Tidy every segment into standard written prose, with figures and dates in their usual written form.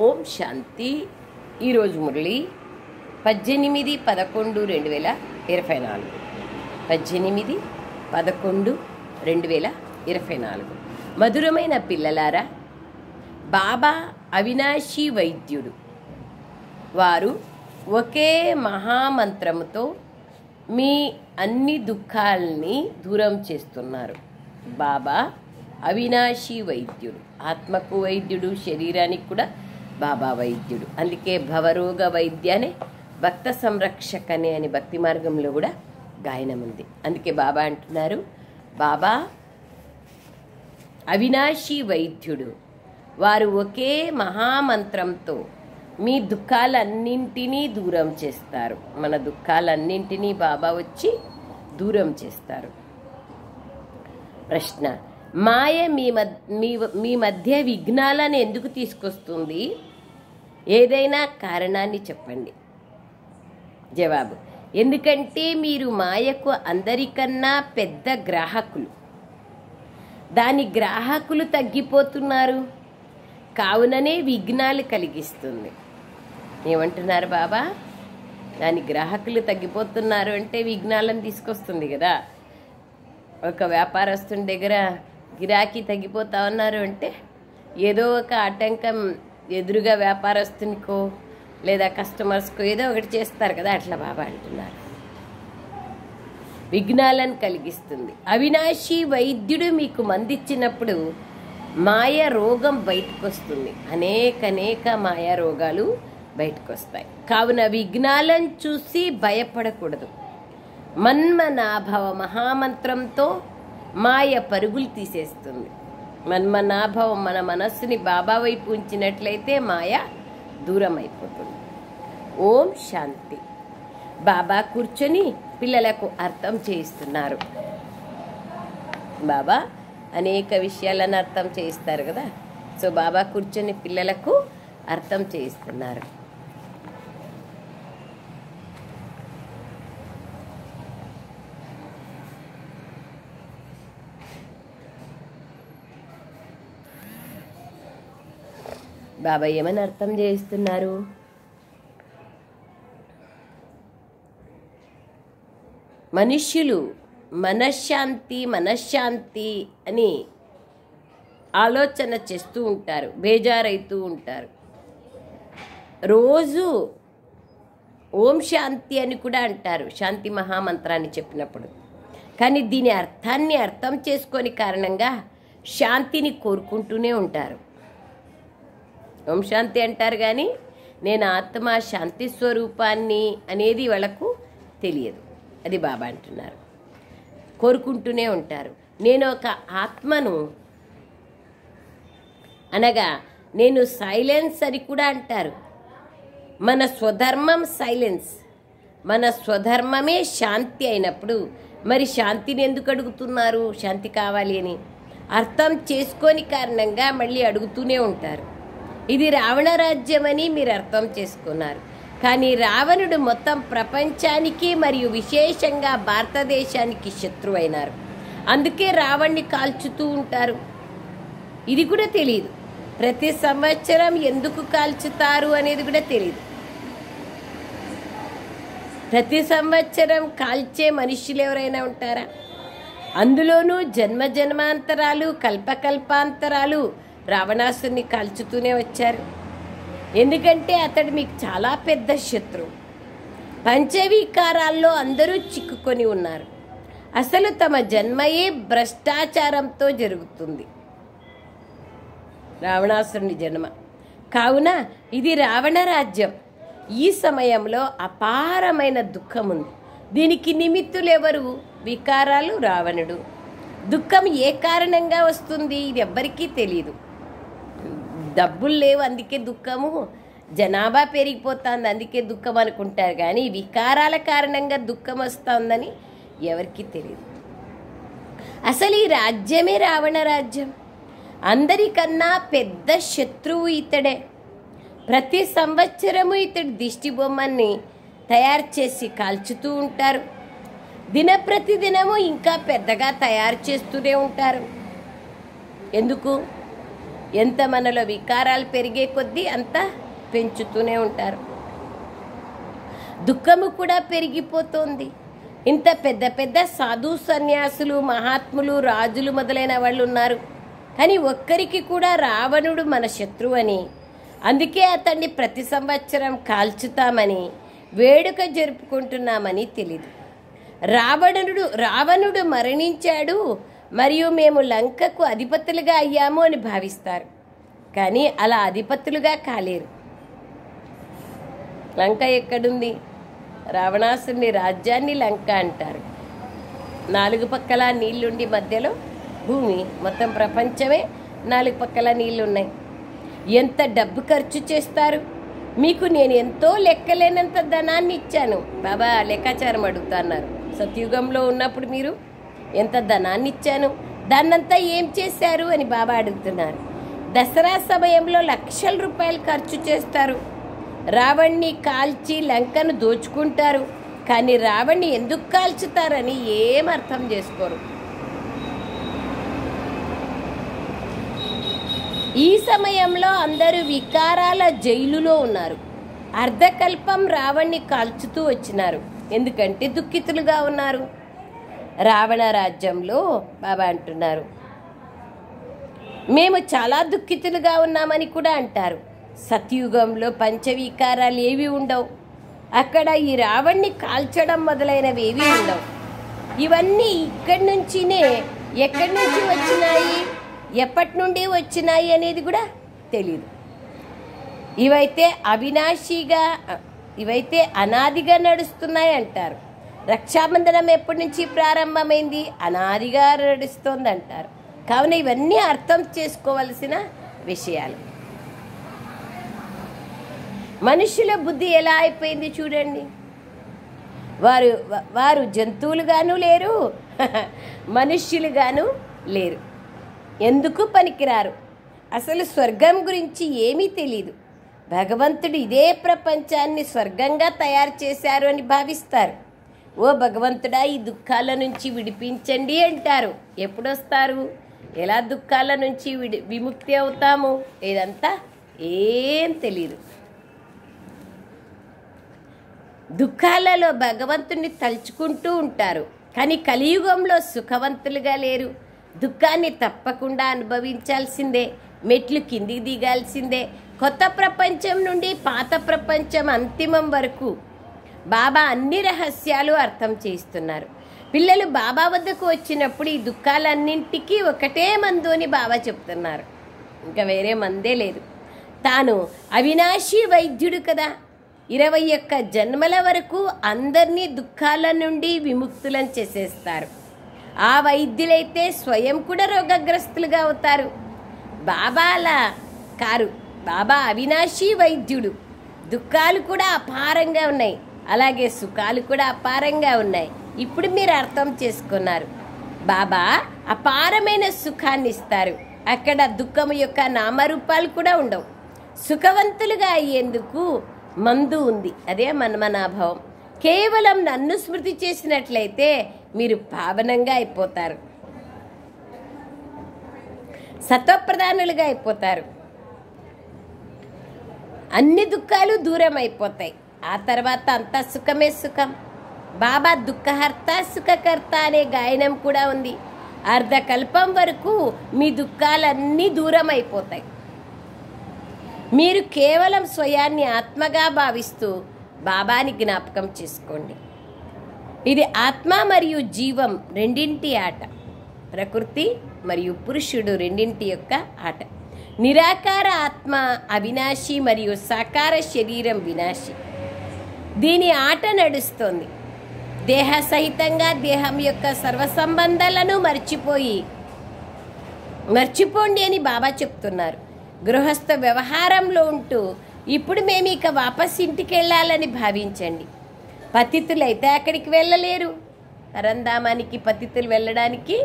ఓం శాంతి. ఈరోజు మురళి 18/11/2024. 18/11/2024. మధురమైన పిల్లలారా, బాబా అవినాశీ వైద్యుడు. వారు ఒకే మహామంత్రముతో మీ అన్ని దుఃఖాలని దూరం చేస్తున్నారు. బాబా అవినాశీ వైద్యుడు. ఆత్మకు వైద్యుడు, శరీరానికి కూడా బాబా వైద్యుడు. అందుకే భవరోగ వైద్యానే భక్త సంరక్షకనే అని భక్తి మార్గంలో కూడా గాయనం ఉంది. అందుకే బాబా అంటున్నారు, బాబా అవినాశీ వైద్యుడు. వారు ఒకే మహామంత్రంతో మీ దుఃఖాలన్నింటినీ దూరం చేస్తారు. మన దుఃఖాలన్నింటినీ బాబా వచ్చి దూరం చేస్తారు. ప్రశ్న: మాయ మీ మధ్య విఘ్నాలను ఎందుకు తీసుకొస్తుంది? ఏదైనా కారణాన్ని చెప్పండి. జవాబు: ఎందుకంటే మీరు మాయకు అందరికన్నా పెద్ద గ్రాహకులు. దాని గ్రాహకులు తగ్గిపోతున్నారు, కావుననే విఘ్నాలు కలిగిస్తుంది. ఏమంటున్నారు బాబా? దాని గ్రాహకులు తగ్గిపోతున్నారు అంటే విఘ్నాలను తీసుకొస్తుంది కదా. ఒక వ్యాపారస్తుని దగ్గర గిరాకీ తగ్గిపోతా ఉన్నారు అంటే ఏదో ఒక ఆటంకం ఎదురుగా వ్యాపారస్తునికో లేదా కస్టమర్స్కో ఏదో ఒకటి చేస్తారు కదా. అట్లా బాబా అంటున్నారు, విఘ్నాలను కలిగిస్తుంది. అవినాశీ వైద్యుడు మీకు మందిచ్చినప్పుడు మాయ రోగం బయటకు వస్తుంది. అనేక మాయా రోగాలు బయటకు వస్తాయి. కావున విఘ్నాలను చూసి భయపడకూడదు. మన్మనాభవ మహామంత్రంతో మాయ పరుగులు తీసేస్తుంది. మన్మనాభవం మన మనస్సుని బాబా వైపు ఉంచినట్లయితే మాయ దూరం అయిపోతుంది. ఓం శాంతి. బాబా కూర్చొని పిల్లలకు అర్థం చేయిస్తున్నారు. బాబా అనేక విషయాలను అర్థం చేయిస్తారు కదా. సో బాబా కూర్చొని పిల్లలకు అర్థం చేయిస్తున్నారు. బాబా ఏమని అర్థం చేయిస్తున్నారు? మనుష్యులు మనశ్శాంతి అని ఆలోచన చేస్తూ ఉంటారు, బేజారైతూ ఉంటారు. రోజు ఓం శాంతి అని కూడా అంటారు శాంతి మహామంత్రాన్ని చెప్పినప్పుడు. కానీ దీని అర్థాన్ని అర్థం చేసుకొని కారణంగా శాంతిని కోరుకుంటూనే ఉంటారు. ఓం శాంతి అంటారు కానీ నేను ఆత్మ శాంతి స్వరూపాన్ని అనేది వాళ్ళకు తెలియదు. అది బాబా అంటున్నారు. కోరుకుంటూనే ఉంటారు. నేను ఒక ఆత్మను అనగా నేను సైలెన్స్ అని కూడా అంటారు. మన స్వధర్మం సైలెన్స్. మన స్వధర్మమే శాంతి అయినప్పుడు మరి శాంతిని ఎందుకు అడుగుతున్నారు? శాంతి కావాలి అని అర్థం చేసుకొని కారణంగా మళ్ళీ అడుగుతూనే ఉంటారు. ఇది రావణ రాజ్యం అని మీరు అర్థం చేసుకున్నారు. కానీ రావణుడు మొత్తం ప్రపంచానికి మరియు విశేషంగా భారతదేశానికి శత్రువైనారు. అందుకే రావణ్ణి కాల్చుతూ ఉంటారు. ఇది కూడా తెలియదు. ప్రతి సంవత్సరం ఎందుకు కాల్చుతారు అనేది కూడా తెలియదు. ప్రతి సంవత్సరం కాల్చే మనుషులు ఎవరైనా ఉంటారా? అందులోనూ జన్మాంతరాలు కల్పకల్పాంతరాలు రావణాసుని కాల్చుతూనే వచ్చారు. ఎందుకంటే అతడు మీకు చాలా పెద్ద శత్రువు. పంచవికారాల్లో అందరూ చిక్కుకొని ఉన్నారు. అసలు తమ జన్మయే భ్రష్టాచారంతో జరుగుతుంది, రావణాసురుని జన్మ. కావున ఇది రావణ రాజ్యం. ఈ సమయంలో అపారమైన దుఃఖం ఉంది. దీనికి నిమిత్తులు ఎవరు? వికారాలు, రావణుడు. దుఃఖం ఏ కారణంగా వస్తుంది? ఇది ఎవ్వరికీ తెలియదు. డబ్బులు లేవు అందుకే దుఃఖము, జనాభా పెరిగిపోతుంది అందుకే దుఃఖం అనుకుంటారు. కానీ వికారాల కారణంగా దుఃఖం వస్తుందని ఎవరికీ తెలియదు. అసలు ఈ రాజ్యమే రావణ రాజ్యం. అందరికన్నా పెద్ద శత్రువు ఇతడే. ప్రతి సంవత్సరము ఇతడు దిష్టి బొమ్మని తయారు చేసి కాల్చుతూ ఉంటారు. దినప్రతిదినము ఇంకా పెద్దగా తయారు చేస్తూనే ఉంటారు. ఎందుకు? ఎంత మనలో వికారాలు పెరిగే కొద్దీ అంత పెంచుతూనే ఉంటారు. దుఃఖము కూడా పెరిగిపోతుంది. ఇంత పెద్ద పెద్ద సాధు సన్యాసులు, మహాత్ములు, రాజులు మొదలైన వాళ్ళు ఉన్నారు. కానీ ఒక్కరికి కూడా రావణుడు మన శత్రువని, అందుకే అతన్ని ప్రతి సంవత్సరం కాల్చుతామని, వేడుక జరుపుకుంటున్నామని తెలీదు. రావణుడు మరణించాడు మరియు మేము లంకకు అధిపతులుగా అయ్యాము అని భావిస్తారు. కానీ అలా అధిపతులుగా కాలేరు. లంక ఎక్కడుంది? రావణాసుని రాజ్యాన్ని లంక అంటారు. 4 పక్కల నీళ్లుండి మధ్యలో భూమి, మొత్తం ప్రపంచమే 4 పక్కల నీళ్లున్నాయి. ఎంత డబ్బు ఖర్చు చేస్తారు? మీకు నేను ఎంతో లెక్కలేనంత ధనాన్ని ఇచ్చాను. బాబా లెక్కాచారం అడుగుతున్నారు. సత్యుగంలో ఉన్నప్పుడు మీరు ఎంత ధనాన్ని ఇచ్చాను, దాన్నంతా ఏం చేశారు అని బాబా అడుగుతున్నారు. దసరా సమయంలో లక్షల రూపాయలు ఖర్చు చేస్తారు. రావణ్ణి కాల్చి లంకను దోచుకుంటారు. కానీ రావణ్ణి ఎందుకు కాల్చుతారని ఏం అర్థం చేసుకోరు. ఈ సమయంలో అందరూ వికారాల జైలులో ఉన్నారు. అర్ధకల్పం రావణ్ణి కాల్చుతూ వచ్చినారు. ఎందుకంటే దుఃఖితులుగా ఉన్నారు. రావణ రాజ్యంలో బాబా అంటున్నారు, మేము చాలా దుఃఖితులుగా ఉన్నామని కూడా అంటారు. సత్యుగంలో పంచవికారాలు ఏవి ఉండవు. అక్కడ ఈ రావణ్ణి కాల్చడం మొదలైనవి ఏవి ఉండవు. ఇవన్నీ ఇక్కడి నుంచినే, ఎక్కడి నుంచి వచ్చినాయి, ఎప్పటి నుండి వచ్చినాయి అనేది కూడా తెలియదు. ఇవైతే అనాదిగా నడుస్తున్నాయి అంటారు. రక్షాబంధనం ఎప్పటి నుంచి ప్రారంభమైంది? అనాదిగా నడుస్తోంది అంటారు. కావున ఇవన్నీ అర్థం చేసుకోవలసిన విషయాలు. మనుషుల బుద్ధి ఎలా అయిపోయింది చూడండి. వారు జంతువులుగాను లేరు, మనుష్యులుగాను లేరు. ఎందుకు పనికిరారు. అసలు స్వర్గం గురించి ఏమీ తెలీదు. భగవంతుడు ఇదే ప్రపంచాన్ని స్వర్గంగా తయారు చేశారు అని భావిస్తారు. ఓ భగవంతుడా, ఈ దుఃఖాల నుంచి విడిపించండి అంటారు. ఎప్పుడొస్తారు? ఎలా దుఃఖాల నుంచి విముక్తి అవుతాము? ఇదంతా ఏం తెలీదు. దుఃఖాలలో భగవంతుని తలుచుకుంటూ ఉంటారు. కానీ కలియుగంలో సుఖవంతులుగా లేరు. దుఃఖాన్ని తప్పకుండా అనుభవించాల్సిందే. మెట్లు కిందికి దిగాల్సిందే. కొత్త ప్రపంచం నుండి పాత ప్రపంచం అంతిమం వరకు బాబా అన్ని రహస్యాలు అర్థం చేస్తున్నారు. పిల్లలు బాబా వద్దకు వచ్చినప్పుడు ఈ దుఃఖాలన్నింటికీ ఒకటే మందు అని బాబా చెప్తున్నారు. ఇంకా వేరే మందే లేదు. తాను అవినాశీ వైద్యుడు కదా. 21 జన్మల వరకు అందరినీ దుఃఖాల నుండి విముక్తులను చేసేస్తారు. ఆ వైద్యులైతే స్వయం కూడా రోగగ్రస్తులుగా అవుతారు. బాబా అలా కారు. బాబా అవినాశీ వైద్యుడు. దుఃఖాలు కూడా అపారంగా ఉన్నాయి, అలాగే సుఖాలు కూడా అపారంగా ఉన్నాయి. ఇప్పుడు మీరు అర్థం చేసుకున్నారు. బాబా అపారమైన సుఖాన్ని ఇస్తారు. అక్కడ దుఃఖం యొక్క నామరూపాలు కూడా ఉండవు. సుఖవంతులుగా అయ్యేందుకు మందు ఉంది. అదే మన్మనాభావం. కేవలం నన్ను స్మృతి చేసినట్లయితే మీరు పావనంగా అయిపోతారు, సత్వప్రధానులుగా అయిపోతారు. అన్ని దుఃఖాలు దూరం అయిపోతాయి. ఆ తర్వాత అంతా సుఖమే సుఖం. బాబా దుఃఖహర్త సుఖకర్త అనే గాయనం కూడా ఉంది. అర్ధకల్పం వరకు మీ దుఃఖాలన్నీ దూరం అయిపోతాయి. మీరు కేవలం స్వయాన్ని ఆత్మగా భావిస్తూ బాబాని జ్ఞాపకం చేసుకోండి. ఇది ఆత్మ మరియు జీవం రెండింటి ఆట. ప్రకృతి మరియు పురుషుడు రెండింటి యొక్క ఆట. నిరాకార ఆత్మ అవినాశి మరియు సాకార శరీరం వినాశి. దీని ఆట నడుస్తోంది. దేహ సహితంగా దేహం యొక్క సర్వ సంబంధాలను మర్చిపోండి అని బాబా చెప్తున్నారు. గృహస్థ వ్యవహారంలో ఉంటూ ఇప్పుడు మేము ఇక వాపస్ ఇంటికి వెళ్ళాలని భావించండి. పతితులైతే అక్కడికి వెళ్ళలేరు. పరంధామానికి పతితులు వెళ్ళడానికి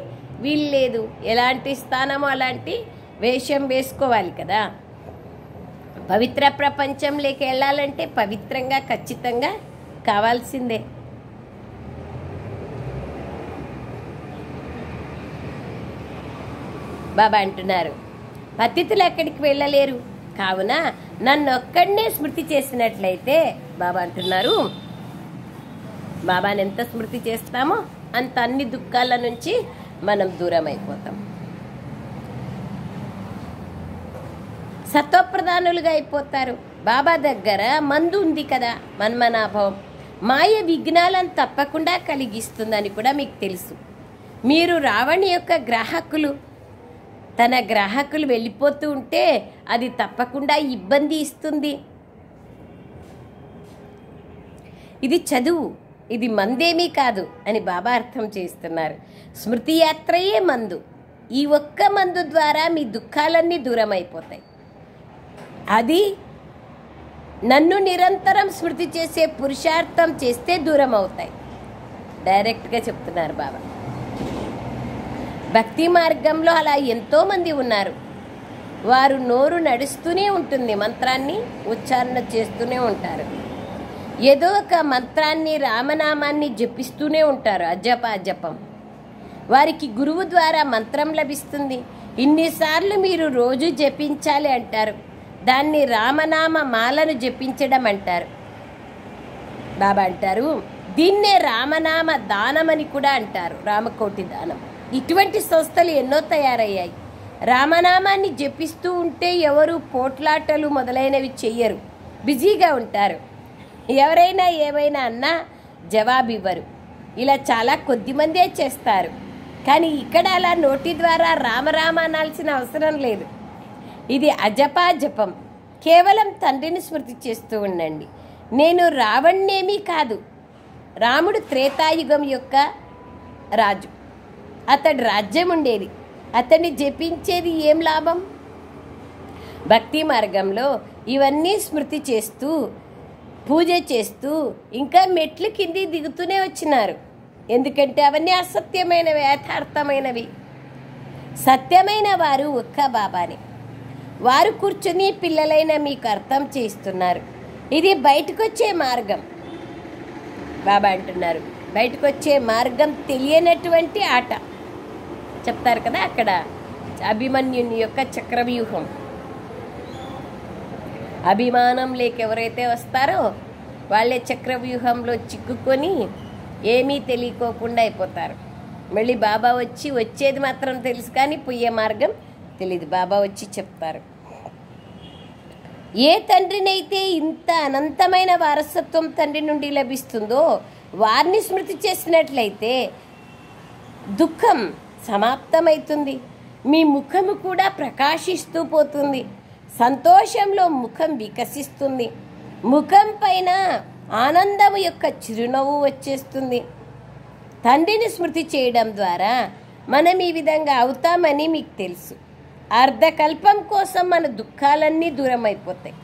వీలు లేదు. ఎలాంటి స్థానమో అలాంటి వేషం వేసుకోవాలి కదా. పవిత్ర ప్రపంచంలోకి వెళ్ళాలంటే పవిత్రంగా ఖచ్చితంగా కావాల్సిందే. బాబా అంటున్నారు, పతితులు ఎక్కడికి వెళ్ళలేరు. కావున నన్నొక్కడనే స్మృతి చేసినట్లయితే బాబా అంటున్నారు, బాబాని ఎంత స్మృతి చేస్తామో అంత అన్ని దుఃఖాల నుంచి మనం దూరం అయిపోతాం, సత్వప్రధానులుగా అయిపోతారు. బాబా దగ్గర మందు ఉంది కదా, మన్మనాభవం. మాయ విఘ్నాలను తప్పకుండా కలిగిస్తుందని కూడా మీకు తెలుసు. మీరు రావణి యొక్క గ్రాహకులు. తన గ్రాహకులు వెళ్ళిపోతూ ఉంటే అది తప్పకుండా ఇబ్బంది ఇస్తుంది. ఇది చదువు, ఇది మందేమీ కాదు అని బాబా అర్థం చేస్తున్నారు. స్మృతి యాత్రయే మందు. ఈ ఒక్క మందు ద్వారా మీ దుఃఖాలన్నీ దూరం అయిపోతాయి. అది నన్ను నిరంతరం స్మృతి చేసే పురుషార్థం చేస్తే దూరం అవుతాయి. డైరెక్ట్గా చెప్తున్నారు బాబా. భక్తి మార్గంలో అలా ఎంతోమంది ఉన్నారు. వారు నోరు నడుస్తూనే ఉంటుంది, మంత్రాన్ని ఉచ్చారణ చేస్తూనే ఉంటారు. ఏదో ఒక మంత్రాన్ని, రామనామాన్ని జపిస్తూనే ఉంటారు, అజపం. వారికి గురువు ద్వారా మంత్రం లభిస్తుంది. ఇన్నిసార్లు మీరు రోజు జపించాలి అంటారు. దాన్ని రామనామ మాలను జపించడం అంటారు. బాబా అంటారు, దీన్నే రామనామ దానమని కూడా అంటారు, రామకోటి దానం. ఇటువంటి సంస్థలు ఎన్నో తయారయ్యాయి. రామనామాన్ని జపిస్తూ ఉంటే ఎవరు పోట్లాటలు మొదలైనవి చెయ్యరు, బిజీగా ఉంటారు. ఎవరైనా ఏమైనా అన్నా జవాబు ఇవ్వరు. ఇలా చాలా కొద్దిమందే చేస్తారు. కానీ ఇక్కడ అలా నోటి ద్వారా రామరామ అనాల్సిన అవసరం లేదు. ఇది అజపం. కేవలం తండ్రిని స్మృతి చేస్తూ ఉండండి. నేను రావణ్ణేమీ కాదు. రాముడు త్రేతాయుగం యొక్క రాజు. అతడి రాజ్యం ఉండేది. అతన్ని జపించేది ఏం లాభం? భక్తి మార్గంలో ఇవన్నీ స్మృతి చేస్తూ, పూజ చేస్తూ ఇంకా మెట్లు కింది దిగుతూనే వచ్చినారు. ఎందుకంటే అవన్నీ అసత్యమైనవి, యథార్థమైనవి. సత్యమైన వారు ఒక్క బాబానే. వారు కూర్చొని పిల్లలైన మీకు అర్థం చేస్తున్నారు. ఇది బయటకు వచ్చే మార్గం. బాబా అంటున్నారు, బయటకు వచ్చే మార్గం తెలియనటువంటి ఆట చెప్తారు కదా. అక్కడ అభిమన్యుని యొక్క చక్రవ్యూహం. అభిమానం లేక ఎవరైతే వస్తారో వాళ్ళే చక్రవ్యూహంలో చిక్కుకొని ఏమీ తెలియకోకుండా అయిపోతారు. మళ్ళీ బాబా వచ్చేది మాత్రం తెలుసు, కానీ పోయే మార్గం తెలీదు. బాబా వచ్చి చెప్తారు. ఏ తండ్రినైతే ఇంత అనంతమైన వారసత్వం తండ్రి నుండి లభిస్తుందో వారిని స్మృతి చేసినట్లయితే దుఃఖం సమాప్తమవుతుంది. మీ ముఖము కూడా ప్రకాశిస్తూ పోతుంది. సంతోషంలో ముఖం వికసిస్తుంది. ముఖం పైన ఆనందము యొక్క చిరునవ్వు వచ్చేస్తుంది. తండ్రిని స్మృతి చేయడం ద్వారా మనం ఈ విధంగా అవుతామని మీకు తెలుసు. అర్ధకల్పం కోసం మన దుఃఖాలన్నీ దూరం అయిపోతాయి.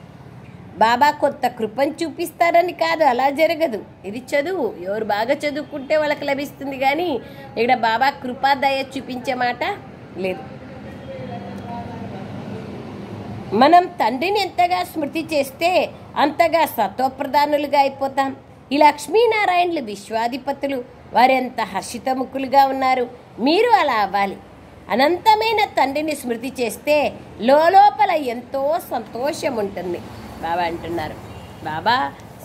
బాబా కొత్త కృపను చూపిస్తారని కాదు, అలా జరగదు. ఇది చదువు. ఎవరు బాగా చదువుకుంటే వాళ్ళకి లభిస్తుంది, కానీ ఇక్కడ బాబా కృపా దయ చూపించే మాట లేదు. మనం తండ్రిని ఎంతగా స్మృతి చేస్తే అంతగా సత్వప్రధానులుగా అయిపోతాం. ఈ లక్ష్మీనారాయణులు విశ్వాధిపతులు. వారెంత హర్షితముఖులుగా ఉన్నారు. మీరు అలా అవ్వాలి. అనంతమైన తండ్రిని స్మృతి చేస్తే లోపల ఎంతో సంతోషం ఉంటుంది. బాబా అంటున్నారు, బాబా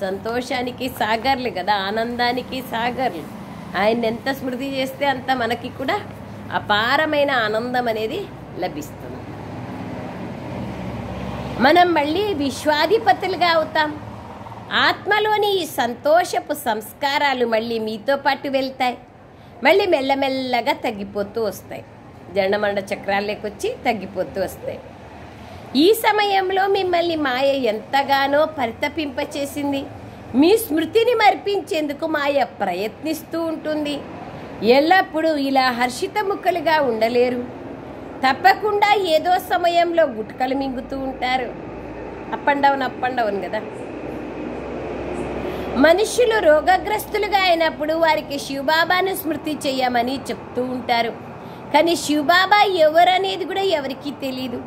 సంతోషానికి సాగర్లు కదా, ఆనందానికి సాగర్లు. ఆయన ఎంత స్మృతి చేస్తే అంత మనకి కూడా అపారమైన ఆనందం అనేది లభిస్తుంది. మనం మళ్ళీ విశ్వాధిపతులుగా అవుతాం. ఆత్మలోని ఈ సంతోషపు సంస్కారాలు మళ్ళీ మీతో పాటు వెళ్తాయి. మళ్ళీ మెల్లమెల్లగా తగ్గిపోతూ వస్తాయి. జండమండ చక్రాల్లోకొచ్చి తగ్గిపోతూ వస్తాయి. ఈ సమయంలో మిమ్మల్ని మాయ ఎంతగానో పరితపింపచేసింది. మీ స్మృతిని మరిపించేందుకు మాయ ప్రయత్నిస్తూ ఉంటుంది. ఎల్లప్పుడూ ఇలా హర్షితముఖులుగా ఉండలేరు. తప్పకుండా ఏదో సమయంలో గుట్కలు మింగుతూ ఉంటారు. అప్ అండ్ డౌన్ కదా. మనుషులు రోగగ్రస్తులుగా అయినప్పుడు వారికి శివబాబాను స్మృతి చేయమని చెప్తూ ఉంటారు. కానీ శివబాబా ఎవరనేది కూడా ఎవరికీ తెలియదు.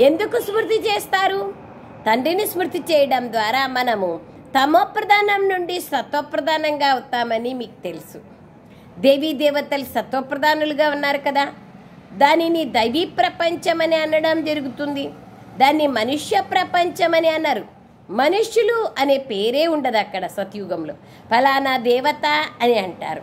ఎందుకు స్మృతి చేస్తారు? తండ్రిని స్మృతి చేయడం ద్వారా మనము తమోప్రధానం నుండి సత్వప్రధానంగా అవుతామని మీకు తెలుసు. దేవీ దేవతలు సత్వప్రధానులుగా ఉన్నారు కదా. దానిని దైవీ ప్రపంచం అని అనడం జరుగుతుంది. దాన్ని మనుష్య ప్రపంచం అని అన్నారు. మనుష్యులు అనే పేరే ఉండదు అక్కడ సత్యుగంలో. ఫలానా దేవత అని అంటారు.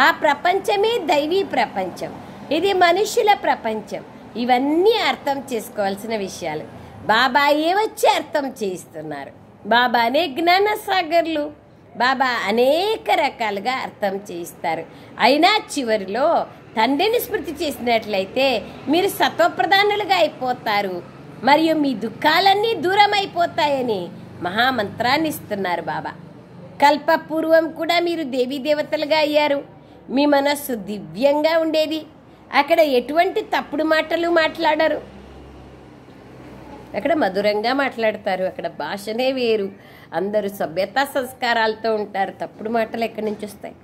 ఆ ప్రపంచమే దైవీ ప్రపంచం, ఇది మనుష్యుల ప్రపంచం. ఇవన్నీ అర్థం చేసుకోవాల్సిన విషయాలు. బాబాయే వచ్చి అర్థం చేయిస్తున్నారు. బాబానే జ్ఞాన సాగర్లు. బాబా అనేక రకాలుగా అర్థం చేయిస్తారు. అయినా చివరిలో తండ్రిని స్మృతి చేసినట్లయితే మీరు సత్వప్రధానులుగా అయిపోతారు మరియు మీ దుఃఖాలన్నీ దూరం అయిపోతాయని మహామంత్రాన్ని ఇస్తున్నారు బాబా. కల్పపూర్వం కూడా మీరు దేవీ దేవతలుగా అయ్యారు. మీ మనస్సు దివ్యంగా ఉండేది. అక్కడ ఎటువంటి తప్పుడు మాటలు మాట్లాడరు. అక్కడ మధురంగా మాట్లాడతారు. అక్కడ భాషనే వేరు. అందరూ సభ్యతా సంస్కారాలతో ఉంటారు. తప్పుడు మాటలు ఎక్కడి నుంచి వస్తాయి?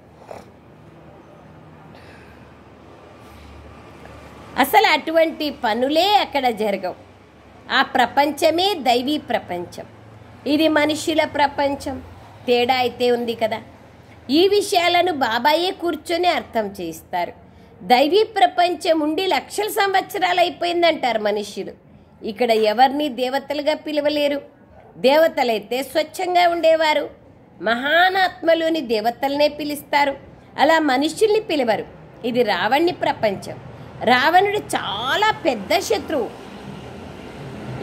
అసలు అటువంటి పనులే అక్కడ జరగవు. ఆ ప్రపంచమే దైవీ ప్రపంచం, ఇది మనుషుల ప్రపంచం. తేడా అయితే ఉంది కదా. ఈ విషయాలను బాబాయే కూర్చొని అర్థం చేయిస్తారు. దైవీ ప్రపంచం ఉండి లక్షల సంవత్సరాలు అయిపోయిందంటారు మనుష్యులు. ఇక్కడ ఎవరిని దేవతలుగా పిలవలేరు. దేవతలైతే స్వచ్ఛంగా ఉండేవారు. మహానాత్మలోని దేవతలనే పిలుస్తారు. అలా మనుష్యుల్ని పిలవరు. ఇది రావణి ప్రపంచం. రావణుడు చాలా పెద్ద శత్రువు.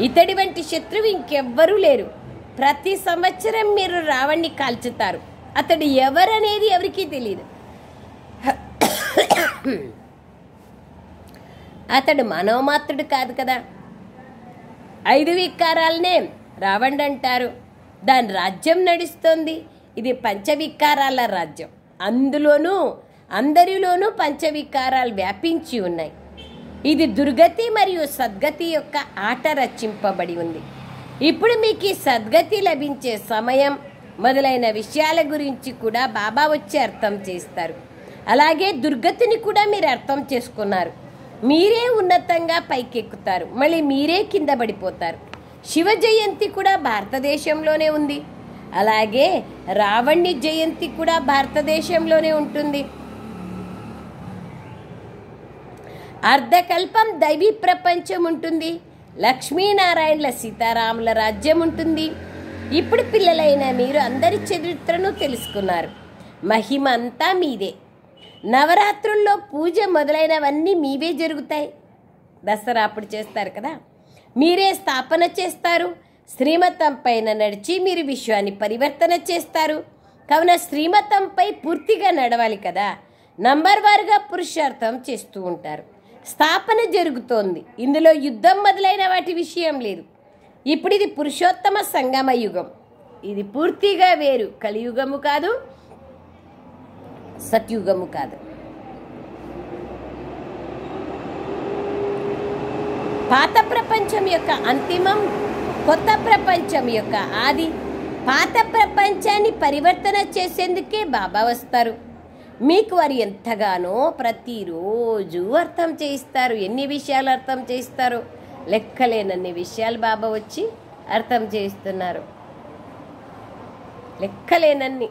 ఇతడి వంటి శత్రువు ఇంకెవ్వరూ లేరు. ప్రతి సంవత్సరం మీరు రావణ్ణి కాల్చుతారు. అతడు ఎవరనేది ఎవరికీ తెలియదు. అతడు మనోమాత్రుడు కాదు కదా. 5 వికారాలనే రావణుడు అంటారు. దాని రాజ్యం నడుస్తోంది. ఇది పంచవికారాల రాజ్యం. అందరిలోనూ పంచవికారాలు వ్యాపించి ఉన్నాయి. ఇది దుర్గతి మరియు సద్గతి యొక్క ఆట రచింపబడి ఉంది. ఇప్పుడు మీకు ఈ సద్గతి లభించే సమయం మొదలైన విషయాల గురించి కూడా బాబా వచ్చి అర్థం చేస్తారు. అలాగే దుర్గతిని కూడా మీరు అర్థం చేసుకున్నారు. మీరే ఉన్నతంగా పైకెక్కుతారు, మళ్ళీ మీరే కింద పడిపోతారు. శివ జయంతి కూడా భారతదేశంలోనే ఉంది. అలాగే రావణి జయంతి కూడా భారతదేశంలోనే ఉంటుంది. అర్ధకల్పం దైవీ ప్రపంచం ఉంటుంది. లక్ష్మీనారాయణల సీతారాముల రాజ్యం ఉంటుంది. ఇప్పుడు పిల్లలైన మీరు అందరి చరిత్రను తెలుసుకున్నారు. మహిమ అంతా మీదే. నవరాత్రుల్లో పూజ మొదలైనవన్నీ మీవే జరుగుతాయి. దసరా అప్పుడు చేస్తారు కదా. మీరే స్థాపన చేస్తారు. శ్రీమతం పైన నడిచి మీరు విశ్వాన్ని పరివర్తన చేస్తారు. కావున శ్రీమతంపై పూర్తిగా నడవాలి కదా. నంబర్ వారుగా పురుషార్థం చేస్తూ ఉంటారు. స్థాపన జరుగుతోంది. ఇందులో యుద్ధం మొదలైన వాటి విషయం లేదు. ఇప్పుడు ఇది పురుషోత్తమ సంగమ యుగం. ఇది పూర్తిగా వేరు. కలియుగము కాదు, సత్యుగము కాదు. పాత ప్రపంచం యొక్క అంతిమం, కొత్త ప్రపంచం యొక్క ఆది. పాత ప్రపంచాన్ని పరివర్తన చేసేందుకే బాబా వస్తారు. మీకు వారు ఎంతగానో ప్రతిరోజు అర్థం చేయిస్తారు. ఎన్ని విషయాలు అర్థం చేయిస్తారు? లెక్కలేనన్ని విషయాలు బాబా వచ్చి అర్థం చేయిస్తున్నారు. లెక్కలేనన్ని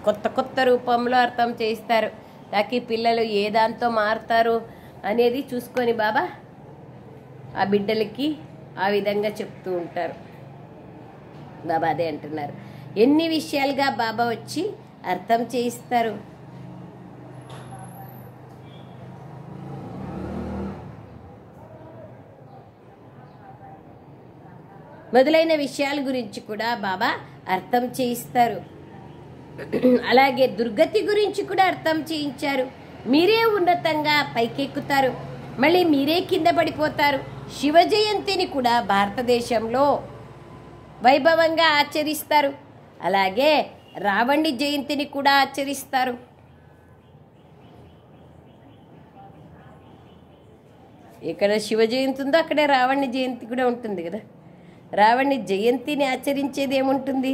కొత్త రూపంలో అర్థం చేయిస్తారు. తాకి పిల్లలు ఏ దాంతో మారుతారు అనేది చూసుకొని బాబా ఆ బిడ్డలకి ఆ విధంగా చెప్తూ ఉంటారు. బాబా అదే అంటున్నారు. ఎన్ని విషయాలుగా బాబా వచ్చి అర్థం చేయిస్తారు. మొదలైన విషయాల గురించి కూడా బాబా అర్థం చేయిస్తారు. అలాగే దుర్గతి గురించి కూడా అర్థం చేయించారు. మీరే ఉన్నతంగా పైకెక్కుతారు, మళ్ళీ మీరే కింద పడిపోతారు. శివ జయంతిని కూడా భారతదేశంలో వైభవంగా ఆచరిస్తారు. అలాగే రావణి జయంతిని కూడా ఆచరిస్తారు. ఇక్కడ శివ జయంతి ఉందో అక్కడే రావణి జయంతి కూడా ఉంటుంది కదా. రావణి జయంతిని ఆచరించేది ఏముంటుంది?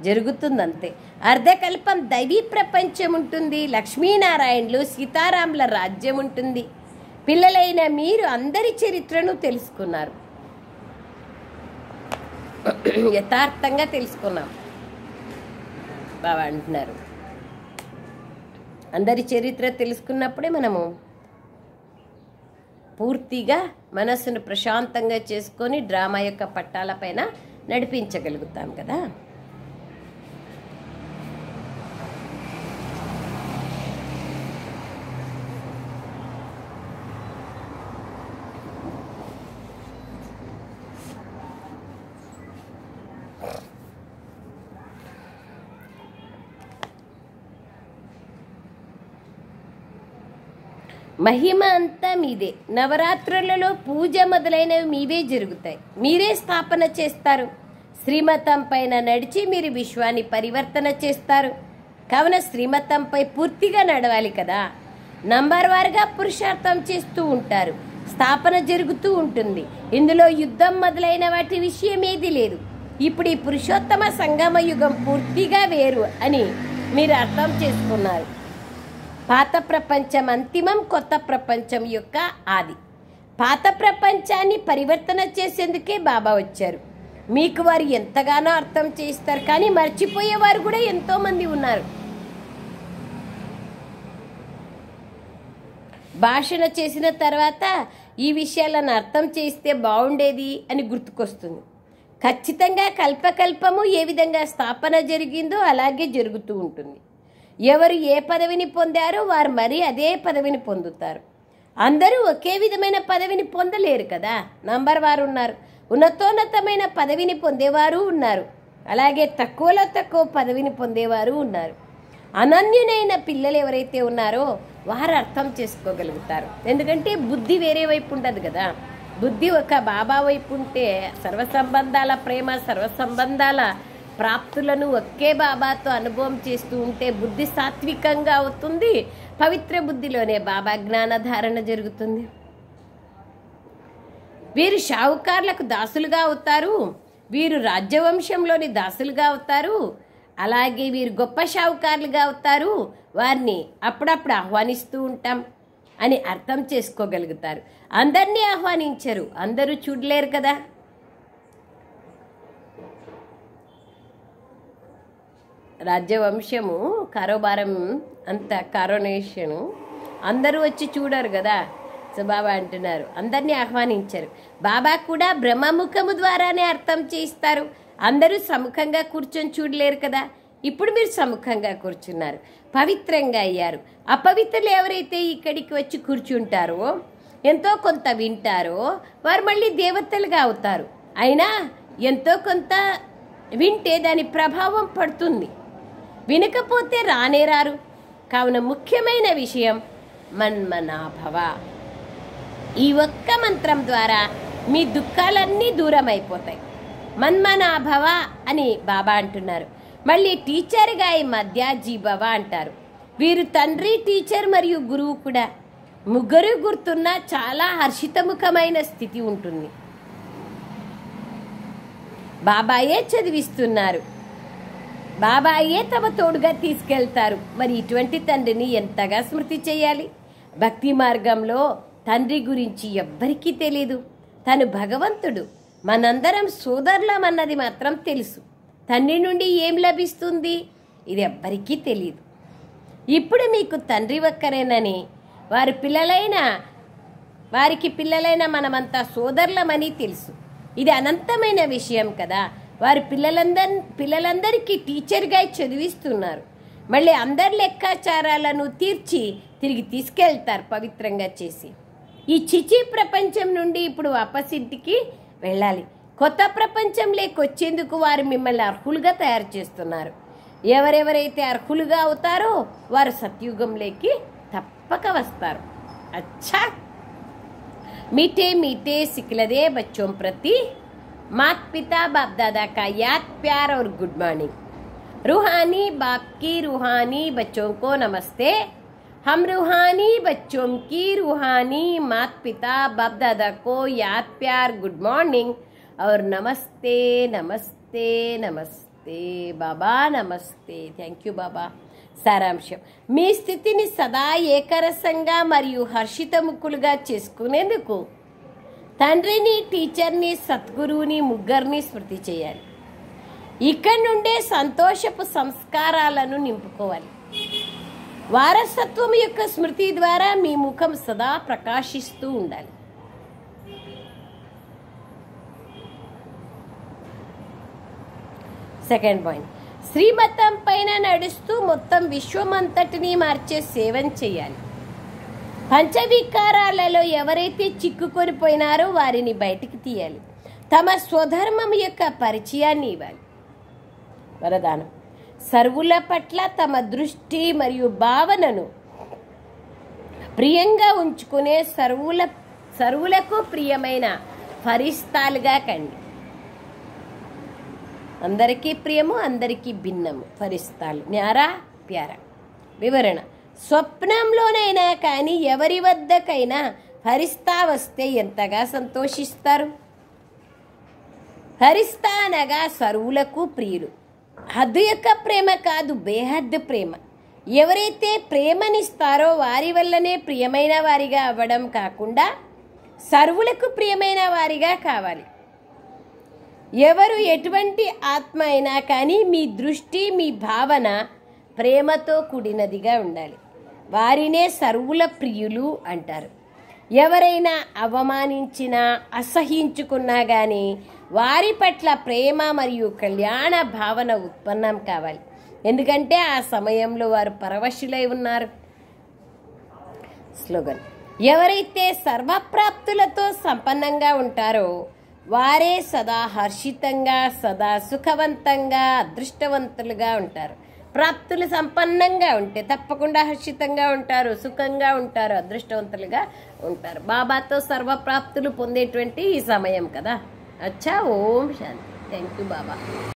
జరుగుతుంది అంతే. అర్ధకల్పం దైవీ ప్రపంచం ఉంటుంది. లక్ష్మీనారాయణలు సీతారాముల రాజ్యం ఉంటుంది. పిల్లలైన మీరు అందరి చరిత్రను తెలుసుకున్నారు. యథార్థంగా తెలుసుకున్నాం బాబా అంటున్నారు. అందరి చరిత్ర తెలుసుకున్నప్పుడే మనము పూర్తిగా మనస్సును ప్రశాంతంగా చేసుకొని డ్రామా యొక్క పట్టాలపైన నడిపించగలుగుతాం కదా. మహిమ అంతా మీదే. నవరాత్రులలో పూజ మొదలైనవి మీవే జరుగుతాయి, మీరే స్థాపన చేస్తారు. శ్రీమతం పైన నడిచి మీరు విశ్వాన్ని పరివర్తన చేస్తారు. కావున శ్రీమతంపై పూర్తిగా నడవాలి కదా. నంబర్ వారుగా పురుషార్థం చేస్తూ ఉంటారు, స్థాపన జరుగుతూ ఉంటుంది. ఇందులో యుద్ధం మొదలైన వాటి విషయం ఏది లేదు. ఇప్పుడు ఈ పురుషోత్తమ సంగమ యుగం పూర్తిగా వేరు అని మీరు అర్థం చేసుకున్నారు. పాత ప్రపంచం అంతిమం, కొత్త ప్రపంచం యొక్క ఆది. పాత ప్రపంచాన్ని పరివర్తన చేసేందుకే బాబా వచ్చారు. మీకు వారు ఎంతగానో అర్థం చేస్తారు, కానీ మర్చిపోయేవారు కూడా ఎంతోమంది ఉన్నారు. భాషణ చేసిన తర్వాత ఈ విషయాలను అర్థం చేస్తే బాగుండేది అని గుర్తుకొస్తుంది. ఖచ్చితంగా కల్పకల్పము ఏ విధంగా స్థాపన జరిగిందో అలాగే జరుగుతూ ఉంటుంది. ఎవరు ఏ పదవిని పొందారో వారు మరీ అదే పదవిని పొందుతారు. అందరూ ఒకే విధమైన పదవిని పొందలేరు కదా. నంబర్ వారు ఉన్నారు, ఉన్నతోన్నతమైన పదవిని పొందేవారు ఉన్నారు, అలాగే తక్కువలో తక్కువ పదవిని పొందేవారు ఉన్నారు. అనన్యునైన పిల్లలు ఎవరైతే ఉన్నారో వారు అర్థం చేసుకోగలుగుతారు. ఎందుకంటే బుద్ధి వేరే వైపు ఉండదు కదా. బుద్ధి ఒక బాబా వైపు ఉంటే సర్వ సంబంధాల ప్రేమ, సర్వ సంబంధాల ప్రాప్తులను ఒకే బాబాతో అనుభవం చేస్తూ ఉంటే బుద్ధి సాత్వికంగా అవుతుంది. పవిత్ర బుద్ధిలోనే బాబా జ్ఞానధారణ జరుగుతుంది. వీరు షావుకార్లకు దాసులుగా అవుతారు, వీరు రాజ్యవంశంలోని దాసులుగా అవుతారు, అలాగే వీరు గొప్ప షావుకార్లుగా అవుతారు. వారిని అప్పుడప్పుడు ఆహ్వానిస్తూ ఉంటాం అని అర్థం చేసుకోగలుగుతారు. అందరినీ ఆహ్వానించరు, అందరూ చూడలేరు కదా. రాజ్యవంశము కారోబారం అంత కారోనేషను అందరూ వచ్చి చూడరు కదా. సో బాబా అంటున్నారు అందరినీ ఆహ్వానించరు. బాబా కూడా బ్రహ్మముఖము ద్వారానే అర్థం చేయిస్తారు. అందరూ సముఖంగా కూర్చొని చూడలేరు కదా. ఇప్పుడు మీరు సముఖంగా కూర్చున్నారు, పవిత్రంగా అయ్యారు. అపవిత్రులు ఎవరైతే ఇక్కడికి వచ్చి కూర్చుంటారో, ఎంతో కొంత వింటారో, వారు మళ్ళీ దేవతలుగా అవుతారు. అయినా ఎంతో కొంత వింటే దాని ప్రభావం పడుతుంది, వినకపోతే రానే రారు. కావున ముఖ్యమైన విషయం మన్మనాభవ. ఈ ఒక్క మంత్రం ద్వారా మీ దుఃఖాలన్నీ దూరం అయిపోతాయి. మన్మనాభవ అని బాబా అంటున్నారు. మళ్ళీ టీచర్గా ఈ మధ్యాజీభవ అంటారు. వీరు తండ్రి, టీచర్ మరియు గురువు కూడా. ముగ్గురు గుర్తున్న చాలా హర్షితముఖమైన స్థితి ఉంటుంది. బాబాయే చదివిస్తున్నారు, బాబాయే తమ తోడుగా తీసుకెళ్తారు. మరి ఇటువంటి తండ్రిని ఎంతగా స్మృతి చేయాలి. భక్తి మార్గంలో తండ్రి గురించి ఎవ్వరికీ తెలీదు. తను భగవంతుడు, మనందరం సోదరులం అన్నది మాత్రం తెలుసు. తండ్రి నుండి ఏం లభిస్తుంది ఇది ఎవ్వరికీ తెలియదు. ఇప్పుడు మీకు తండ్రి ఒక్కరేనని, వారికి పిల్లలైన మనమంతా సోదరులమని తెలుసు. ఇది అనంతమైన విషయం కదా. వారి పిల్లలందరికీ టీచర్గా చదివిస్తున్నారు. మళ్ళీ అందరి లెక్కాచారాలను తీర్చి తిరిగి తీసుకెళ్తారు పవిత్రంగా చేసి. ఈ చిచి ప్రపంచం నుండి ఇప్పుడు వాపస్ ఇంటికి వెళ్ళాలి. కొత్త ప్రపంచంలోకి వచ్చేందుకు వారు మిమ్మల్ని అర్హులుగా తయారు చేస్తున్నారు. ఎవరెవరైతే అర్హులుగా అవుతారో వారు సత్యుగంలోకి తప్పక వస్తారు. అచ్చా, मीठे मीठे सिखलदे बच्चों प्रति माता पिता बाप दादा का याद प्यार और गुड मॉर्निंग. रूहानी बाप की रूहानी बच्चों को नमस्ते. हम रूहानी बच्चों की रूहानी माता पिता बाप दादा को याद प्यार गुड मॉर्निंग और नमस्ते नमस्ते नमस्ते बाबा नमस्ते. थैंक यू बाबा. సారాంశం, మీ స్థితిని సదా ఏకరసంగా మరియు హర్షితముఖులుగా చేసుకునేందుకు తండ్రిని, టీచర్ని, సద్గురువుని ముగ్గురిని స్మృతి చేయాలి. ఇక్కడి నుండే సంతోషపు సంస్కారాలను నింపుకోవాలి. వారసత్వం యొక్క స్మృతి ద్వారా మీ ముఖం సదా ప్రకాశిస్తూ ఉండాలి. సెకండ్ పాయింట్, శ్రీమతం పైన నడుస్తూ మొత్తం విశ్వమంతటిని మార్చే సేవను చేయాలి. పంచవికారాలలో ఎవరైతే చిక్కుకొని పోయినారో వారిని బయటికి తీయాలి. తమ స్వధర్మం యొక్క పరిచయాన్ని ఇవ్వాలి. వరదానం, సర్వుల పట్ల తమ దృష్టి మరియు భావనను ప్రియంగా ఉంచుకునే సర్వులకు ప్రియమైన ఫరిస్తాలుగా కండి. అందరికీ ప్రియము, అందరికీ భిన్నము ఫరిస్తాలు. న్యారా ప్యారా. వివరణ, స్వప్నంలోనైనా కానీ ఎవరి వద్దకైనా ఫరిస్తా వస్తే ఎంతగా సంతోషిస్తారు. ఫరిస్తా అనగా సర్వులకు ప్రియులు. హద్దు యొక్క ప్రేమ కాదు, బేహద్దు ప్రేమ. ఎవరైతే ప్రేమనిస్తారో వారి వల్లనే ప్రియమైన వారిగా అవ్వడం కాకుండా సర్వులకు ప్రియమైన వారిగా కావాలి. ఎవరు ఎటువంటి ఆత్మ అయినా కానీ మీ దృష్టి, మీ భావన ప్రేమతో కూడినదిగా ఉండాలి. వారినే సర్వుల ప్రియులు అంటారు. ఎవరైనా అవమానించినా అసహించుకున్నా కానీ వారి పట్ల ప్రేమ మరియు కళ్యాణ భావన ఉత్పన్నం కావాలి. ఎందుకంటే ఆ సమయంలో వారు పరవశులై ఉన్నారు. స్లోగన్, ఎవరైతే సర్వప్రాప్తులతో సంపన్నంగా ఉంటారో వారే సదా హర్షితంగా, సదా సుఖవంతంగా, అదృష్టవంతులుగా ఉంటారు. ప్రాప్తులు సంపన్నంగా ఉంటే తప్పకుండా హర్షితంగా ఉంటారు, సుఖంగా ఉంటారు, అదృష్టవంతులుగా ఉంటారు. బాబాతో సర్వప్రాప్తులు పొందేటువంటి ఈ సమయం కదా. అచ్చా, ఓం శాంతి. Thank you Baba.